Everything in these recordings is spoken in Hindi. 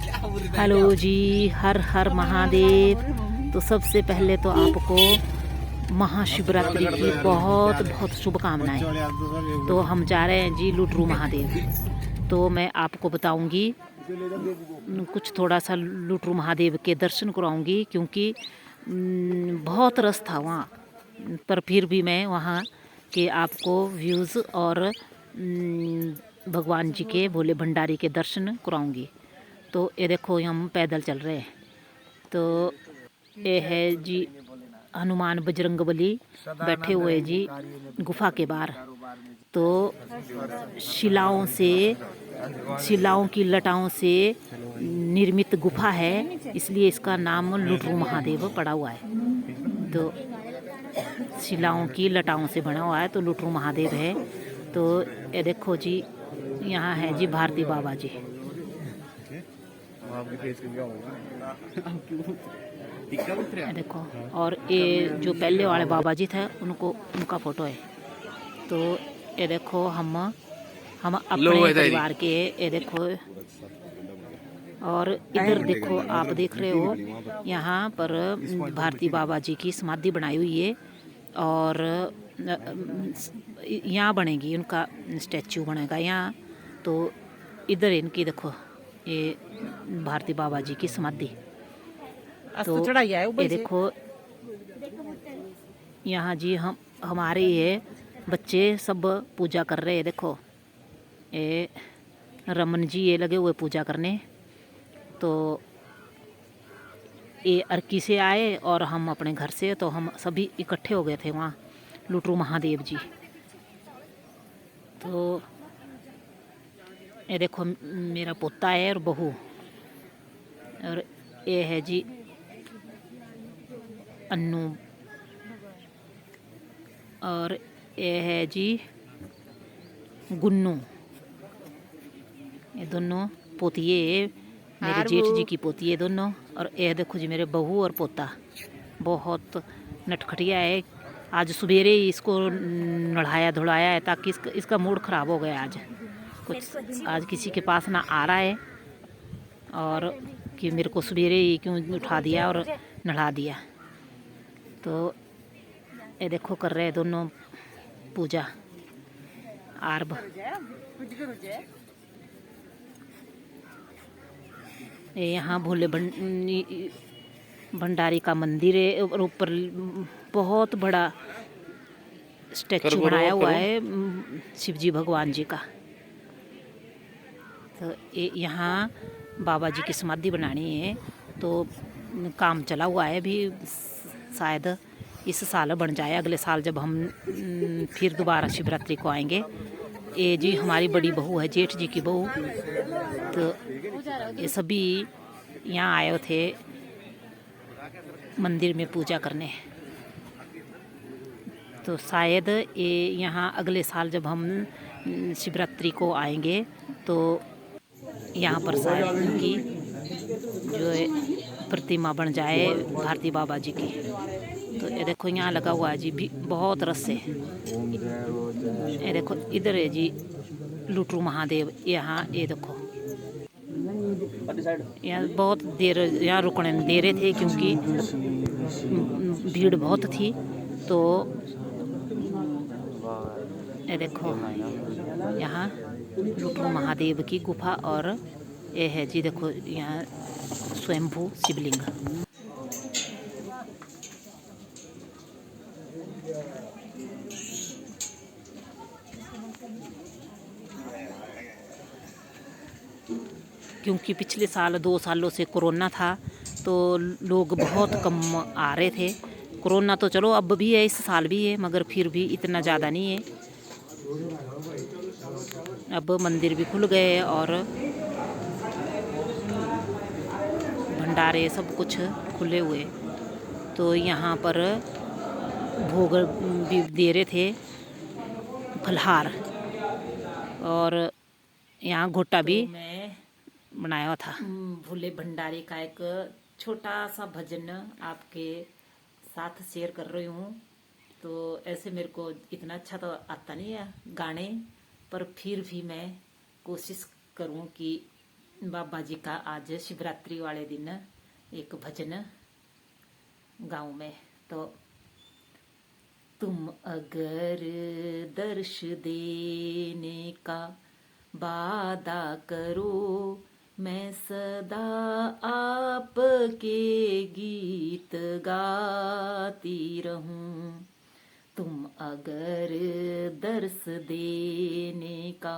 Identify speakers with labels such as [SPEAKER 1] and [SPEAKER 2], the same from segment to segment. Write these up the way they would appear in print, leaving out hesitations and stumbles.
[SPEAKER 1] हेलो जी, हर हर महादेव। तो सबसे पहले तो आपको महाशिवरात्रि की बहुत बहुत शुभकामनाएं। तो हम जा रहे हैं जी लुटरू महादेव। तो मैं आपको बताऊंगी कुछ थोड़ा सा लुटरू महादेव के दर्शन कराऊंगी, क्योंकि बहुत रस था वहाँ, पर फिर भी मैं वहाँ के आपको व्यूज़ और भगवान जी के भोले भंडारी के दर्शन कराऊंगी। तो ये देखो हम पैदल चल रहे हैं। तो ये है जी हनुमान बजरंगबली बैठे हुए जी गुफा के बाहर। तो शिलाओं की लटाओं से निर्मित गुफा है, इसलिए इसका नाम लुटरू महादेव पड़ा हुआ है। तो शिलाओं की लटाओं से बना हुआ है, तो लुटरू महादेव है। तो ये देखो जी, यहाँ है जी भारती बाबा जी। ये देखो, और ये जो पहले वाले बाबा जी थे उनका फोटो है। तो ये देखो हम अपने परिवार के, ये देखो। और इधर देखो, आप देख रहे हो यहाँ पर भारती बाबा जी की समाधि बनाई हुई है, और यहाँ बनेगी, उनका स्टैचू बनेगा यहाँ। तो इधर इनकी देखो, ये भारती बाबा जी की समाधि। तो ये देखो यहाँ जी हमारे ये बच्चे सब पूजा कर रहे हैं। देखो ये रमन जी ये लगे हुए पूजा करने। तो ये अर्की से आए और हम अपने घर से, तो हम सभी इकट्ठे हो गए थे वहाँ लुटरू महादेव जी। तो ये देखो मेरा पोता है और बहू, और ये है जी अन्नू, और ये है जी गुन्नू। ये दोनों पोतिए मेरे जेठ जी की पोती है दोनों। और ये देखो जी मेरे बहू और पोता, बहुत नटखटिया है। आज सवेरे ही इसको नढ़ाया धुलाया है, ताकि इसका मूड ख़राब हो गया आज कुछ। आज किसी के पास ना आ रहा है, और कि मेरे को सवेरे ही क्यों उठा दिया और नढ़ा दिया। तो ये देखो कर रहे हैं दोनों पूजा आरब। यहाँ भोले भंडारी का मंदिर है, और ऊपर बहुत बड़ा स्टैचू बनाया हुआ है शिवजी भगवान जी का। तो यहाँ बाबा जी की समाधि बनानी है, तो काम चला हुआ है अभी। शायद इस साल बन जाए, अगले साल जब हम फिर दोबारा शिवरात्रि को आएंगे। ये जी हमारी बड़ी बहू है, जेठ जी की बहू। तो ये सभी यहाँ आए थे मंदिर में पूजा करने। तो शायद ये यहाँ अगले साल जब हम शिवरात्रि को आएंगे, तो यहाँ पर शायद उनकी जो प्रतिमा बन जाए भारती बाबा जी की। तो ये देखो यहाँ लगा हुआ है जी भी बहुत रस है। ये देखो इधर है जी लुटरू महादेव। यहाँ ये देखो, यहाँ बहुत देर यहाँ रुकने दे रहे थे, क्योंकि भीड़ बहुत थी। तो ये देखो यहाँ लुटरू महादेव की गुफा, और ये है जी देखो यहाँ स्वयंभू शिवलिंग। क्योंकि पिछले साल 2 सालों से कोरोना था, तो लोग बहुत कम आ रहे थे। कोरोना तो चलो अब भी है, इस साल भी है, मगर फिर भी इतना ज़्यादा नहीं है। अब मंदिर भी खुल गए और भंडारे सब कुछ खुले हुए। तो यहाँ पर भोग भी दे रहे थे, फलहार, और यहाँ घोटा भी बनाया था। भोले भंडारी का एक छोटा सा भजन आपके साथ शेयर कर रही हूँ। तो ऐसे मेरे को इतना अच्छा तो आता नहीं है गाने, पर फिर भी मैं कोशिश करूँ कि बाबा जी का आज शिवरात्रि वाले दिन एक भजन गाँव में। तो तुम अगर दर्श देने का वादा करो, मैं सदा आपके गीत गाती रहूं। तुम अगर दर्श देने का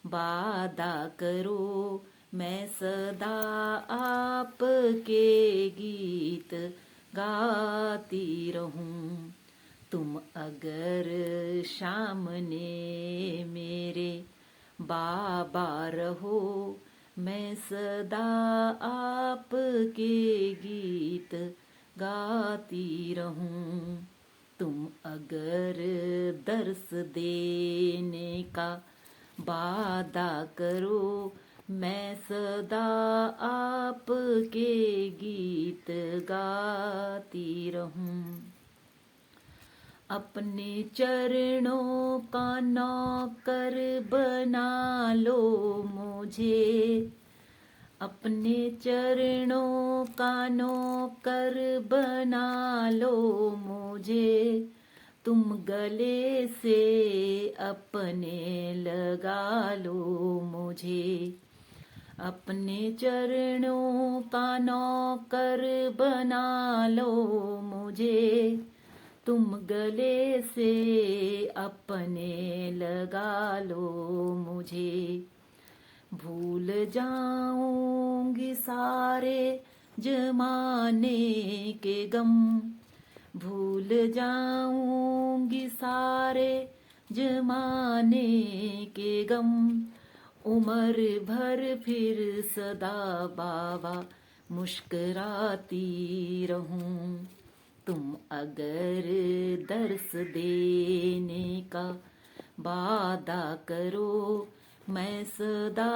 [SPEAKER 1] वादा करो, मैं सदा आपके गीत गाती रहूं। तुम अगर सामने मेरे बाबा रहो, मैं सदा आपके गीत गाती रहूं। तुम अगर दर्श देने का वादा करो, मैं सदा आपके गीत गाती रहूं। अपने चरणों का नौकर बना लो मुझे, अपने चरणों का नौकर बना लो मुझे। तुम गले से अपने लगा लो मुझे, अपने चरणों का नौकर बना लो मुझे। तुम गले से अपने लगा लो मुझे। भूल जाऊंगी सारे जमाने के गम, भूल जाऊंगी सारे जमाने के गम। उम्र भर फिर सदा बाबा मुस्कुराती रहूं। तुम अगर दर्श देने का वादा करो, मैं सदा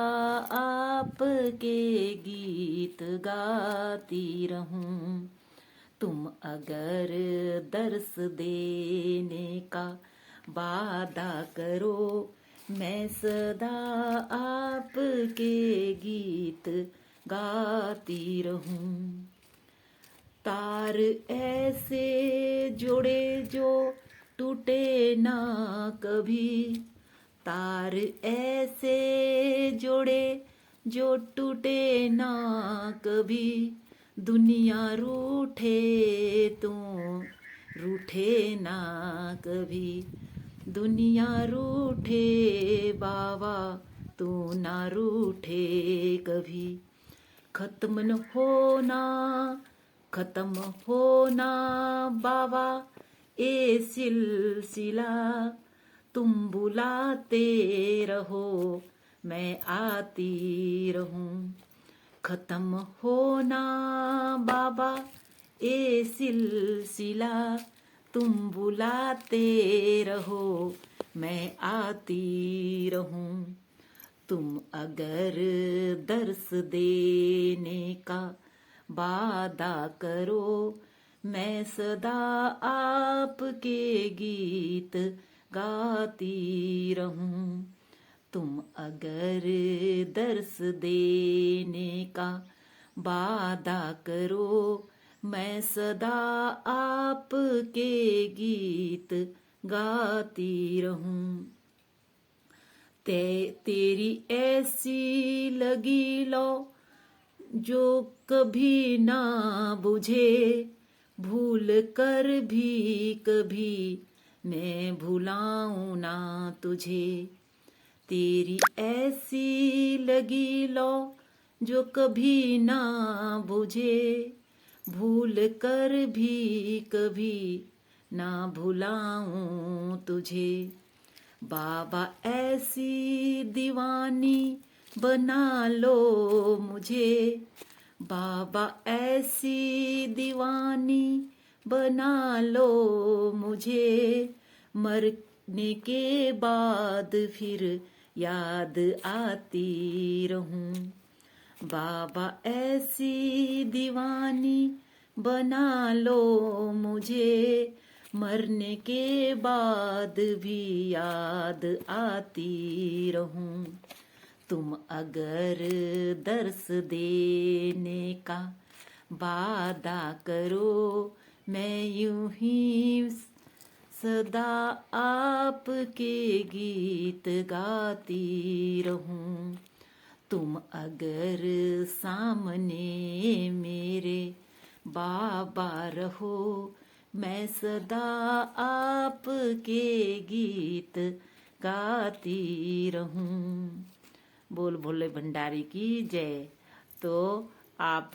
[SPEAKER 1] आपके गीत गाती रहूं। तुम अगर दर्श देने का वादा करो, मैं सदा आपके गीत गाती रहूं। तार ऐसे जुड़े जो टूटे ना कभी, तार ऐसे जुड़े जो टूटे ना कभी। दुनिया रूठे तो रूठे ना कभी, दुनिया रूठे बाबा तू ना रूठे कभी। खत्म न होना, खत्म होना बाबा ए सिलसिला। तुम बुलाते रहो मैं आती रहूं। खत्म होना बाबा ए सिलसिला, तुम बुलाते रहो मैं आती रहूं। तुम अगर दर्श देने का वादा करो, मैं सदा आपके गीत गाती रहूं। तुम अगर दर्श देने का वादा करो, मैं सदा आपके गीत गाती रहूं। तेरी ऐसी लगी लो जो कभी ना बुझे, भूल कर भी कभी मैं भुलाऊं ना तुझे। तेरी ऐसी लगी लो जो कभी ना बुझे, भूल कर भी कभी ना भुलाऊं तुझे। बाबा ऐसी दीवानी बना लो मुझे, बाबा ऐसी दीवानी बना लो मुझे। मरने के बाद फिर याद आती रहूं। बाबा ऐसी दीवानी बना लो मुझे, मरने के बाद भी याद आती रहूं। तुम अगर दर्श देने का वादा करो, मैं यूं ही सदा आपके गीत गाती रहूं। तुम अगर सामने मेरे बाबा रहो, मैं सदा आपके गीत गाती रहूं। बोल भोले भंडारी की जय। तो आप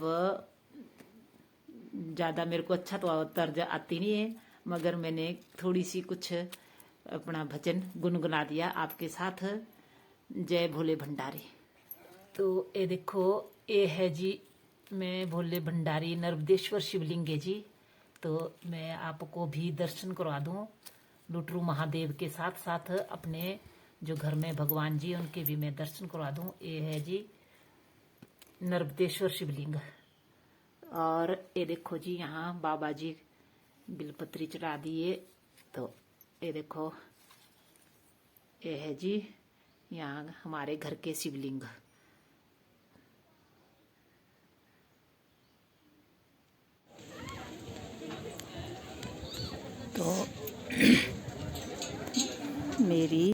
[SPEAKER 1] ज़्यादा मेरे को अच्छा तो तर्ज आती नहीं है, मगर मैंने थोड़ी सी कुछ अपना भजन गुनगुना दिया आपके साथ। जय भोले भंडारी। तो ये देखो, ये है जी मैं भोले भंडारी नर्मदेश्वर शिवलिंग है जी। तो मैं आपको भी दर्शन करवा दूं लुटरू महादेव के साथ साथ अपने जो घर में भगवान जी उनके भी मैं दर्शन करवा दूं। ये है जी नर्मदेश्वर शिवलिंग। और ये देखो जी यहाँ बाबा जी बिलपत्री चढ़ा दिए। तो ये देखो, ये है जी यहाँ हमारे घर के शिवलिंग। तो मेरी